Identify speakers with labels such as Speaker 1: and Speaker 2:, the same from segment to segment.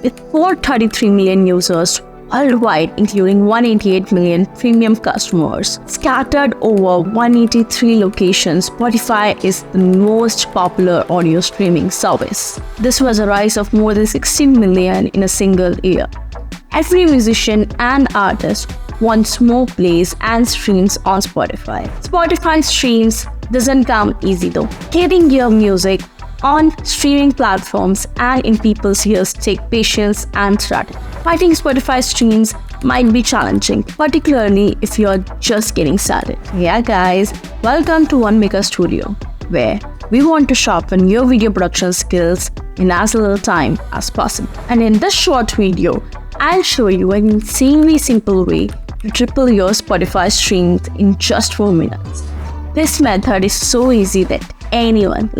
Speaker 1: with 433 million users worldwide, including 188 million premium customers. Scattered over 183 locations, Spotify is the most popular audio streaming service. This was a rise of more than 16 million in a single year. Every musician and artist wants more plays and streams on Spotify. Spotify streams doesn't come easy though. Getting your music on streaming platforms and in people's ears take patience and strategy. Finding Spotify streams might be challenging, particularly if you're just getting started. Yeah guys, welcome to OneMaker Studio, where we want to sharpen your video production skills in as little time as possible. And in this short video, I'll show you an insanely simple way to triple your Spotify streams in just 4 minutes. This method is so easy that anyone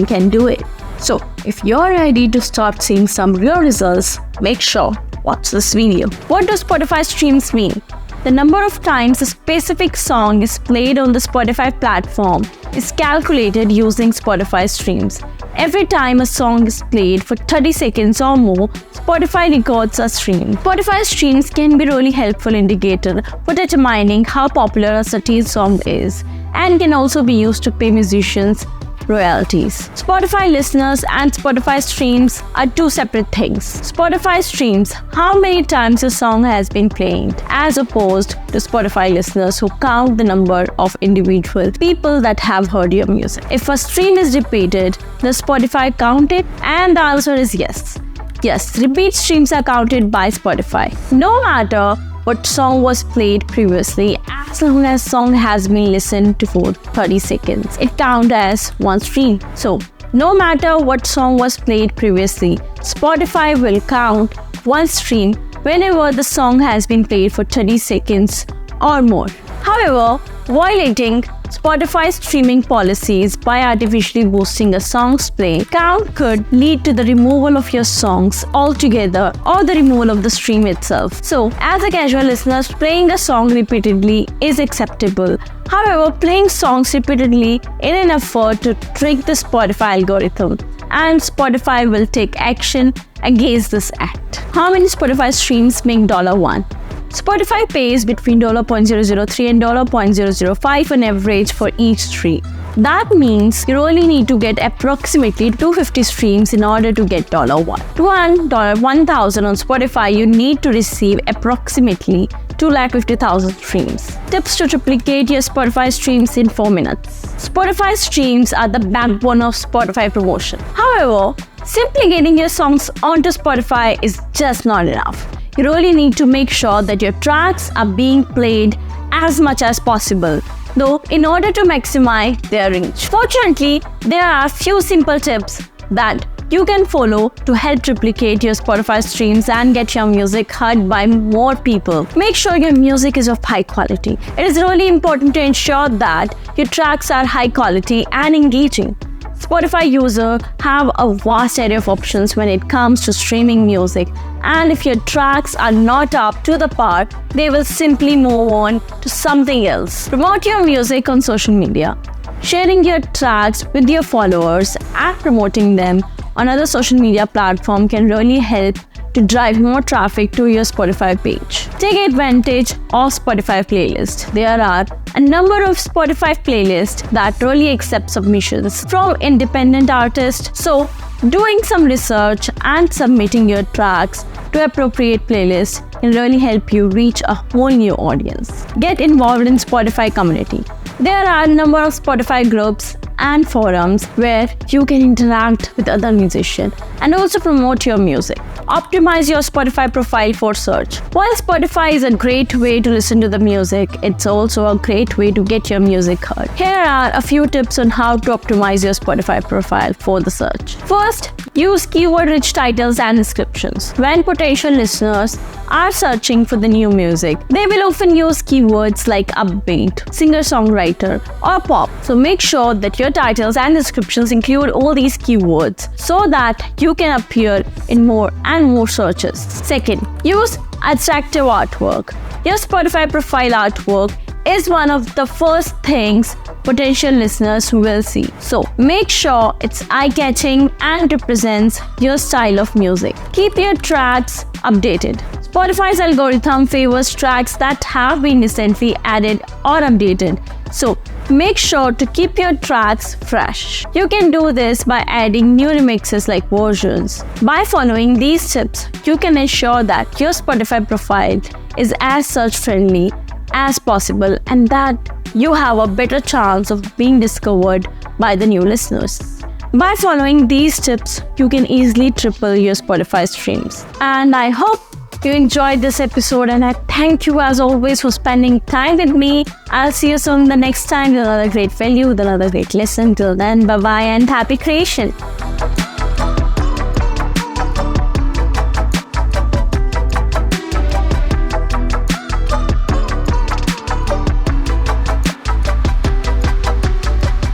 Speaker 1: can do it. So if you're ready to start seeing some real results, make sure watch this video. What do Spotify streams mean? The number of times a specific song is played on the Spotify platform is calculated using Spotify streams. Every time a song is played for 30 seconds or more, Spotify records a stream. Spotify streams can be a really helpful indicator for determining how popular a certain song is, and can also be used to pay musicians royalties. Spotify listeners and Spotify streams are two separate things. Spotify streams how many times a song has been played, as opposed to Spotify listeners who count the number of individual people that have heard your music. If a stream is repeated, does Spotify count it? And the answer is yes. Yes, repeat streams are counted by Spotify. No matter what song was played previously, as long as song has been listened to for 30 seconds, it counts as one stream. So, no matter what song was played previously, Spotify will count one stream whenever the song has been played for 30 seconds or more. However, violating Spotify's streaming policies by artificially boosting a song's play count could lead to the removal of your songs altogether or the removal of the stream itself. So, as a casual listener, playing a song repeatedly is acceptable. However, playing songs repeatedly in an effort to trick the Spotify algorithm, and Spotify will take action against this act. How many Spotify streams make $1? Spotify pays between $0.003 and $0.005 on average for each stream. That means you only need to get approximately 250 streams in order to get $1. To earn $1,000 on Spotify, you need to receive approximately 250,000 streams. Tips to triplicate your Spotify streams in 4 minutes. Spotify streams are the backbone of Spotify promotion. However, simply getting your songs onto Spotify is just not enough. You really need to make sure that your tracks are being played as much as possible, though, in order to maximize their reach. Fortunately, there are a few simple tips that you can follow to help replicate your Spotify streams and get your music heard by more people. Make sure your music is of high quality. It is really important to ensure that your tracks are high quality and engaging. Spotify users have a vast array of options when it comes to streaming music, and if your tracks are not up to the par, they will simply move on to something else. Promote your music on social media. Sharing your tracks with your followers and promoting them on other social media platforms can really help to drive more traffic to your Spotify page. Take advantage of Spotify playlists. There are a number of Spotify playlists that really accept submissions from independent artists. So, doing some research and submitting your tracks to appropriate playlists can really help you reach a whole new audience. Get involved in Spotify community. There are a number of Spotify groups and forums where you can interact with other musicians and also promote your music. Optimize your Spotify profile for search. While Spotify is a great way to listen to the music, it's also a great way to get your music heard. Here are a few tips on how to optimize your Spotify profile for the search. First, use keyword-rich titles and descriptions. When potential listeners are searching for the new music, they will often use keywords like upbeat, singer-songwriter, or pop. So make sure that your titles and descriptions include all these keywords so that you can appear in more and more searches. Second, use attractive artwork. Your Spotify profile artwork is one of the first things potential listeners will see. So make sure it's eye-catching and represents your style of music. Keep your tracks updated. Spotify's algorithm favors tracks that have been recently added or updated. So make sure to keep your tracks fresh. You can do this by adding new remixes like versions. By following these tips, you can ensure that your Spotify profile is as search friendly as possible and that you have a better chance of being discovered by the new listeners. By following these tips, you can easily triple your Spotify streams. And I hope you enjoyed this episode, and I thank you as always for spending time with me. I'll see you soon the next time with another great value, with another great lesson. Till then, bye-bye and happy creation.